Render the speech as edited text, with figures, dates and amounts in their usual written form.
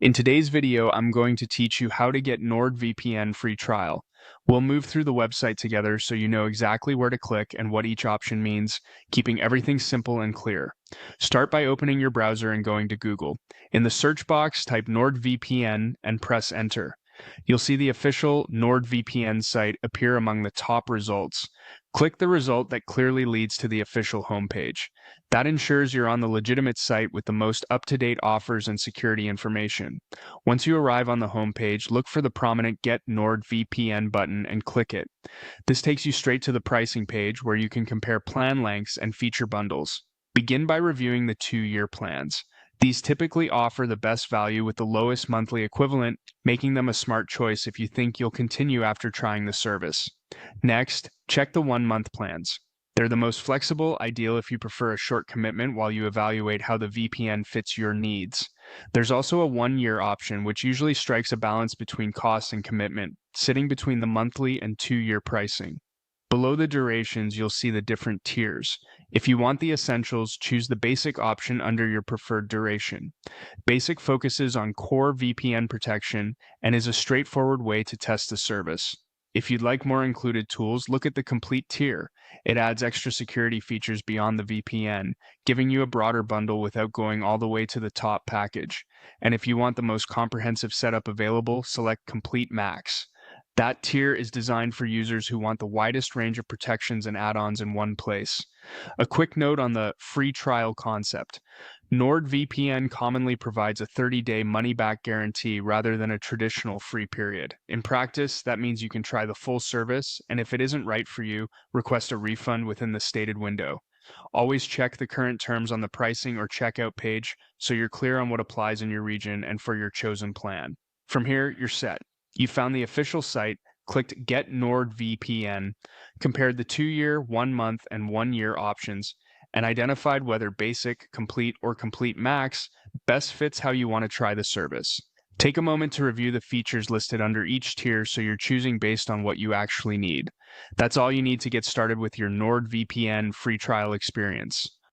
In today's video, I'm going to teach you how to get NordVPN free trial. We'll move through the website together so you know exactly where to click and what each option means, keeping everything simple and clear. Start by opening your browser and going to Google. In the search box, type NordVPN and press enter. You'll see the official NordVPN site appear among the top results. Click the result that clearly leads to the official homepage. That ensures you're on the legitimate site with the most up-to-date offers and security information. Once you arrive on the homepage, look for the prominent Get NordVPN button and click it. This takes you straight to the pricing page where you can compare plan lengths and feature bundles. Begin by reviewing the 2-year plans. These typically offer the best value with the lowest monthly equivalent, making them a smart choice if you think you'll continue after trying the service. Next, check the 1-month plans. They're the most flexible, ideal if you prefer a short commitment while you evaluate how the VPN fits your needs. There's also a 1-year option, which usually strikes a balance between cost and commitment, sitting between the monthly and 2-year pricing. Below the durations, you'll see the different tiers. If you want the essentials, choose the basic option under your preferred duration. Basic focuses on core VPN protection and is a straightforward way to test the service. If you'd like more included tools, look at the complete tier. It adds extra security features beyond the VPN, giving you a broader bundle without going all the way to the top package. And if you want the most comprehensive setup available, select Complete Max. That tier is designed for users who want the widest range of protections and add-ons in one place. A quick note on the free trial concept. NordVPN commonly provides a 30-day money-back guarantee rather than a traditional free period. In practice, that means you can try the full service, and if it isn't right for you, request a refund within the stated window. Always check the current terms on the pricing or checkout page so you're clear on what applies in your region and for your chosen plan. From here, you're set. You found the official site, clicked Get NordVPN, compared the 2-year, 1-month, and 1-year options, and identified whether Basic, Complete, or Complete Max best fits how you want to try the service. Take a moment to review the features listed under each tier so you're choosing based on what you actually need. That's all you need to get started with your NordVPN free trial experience.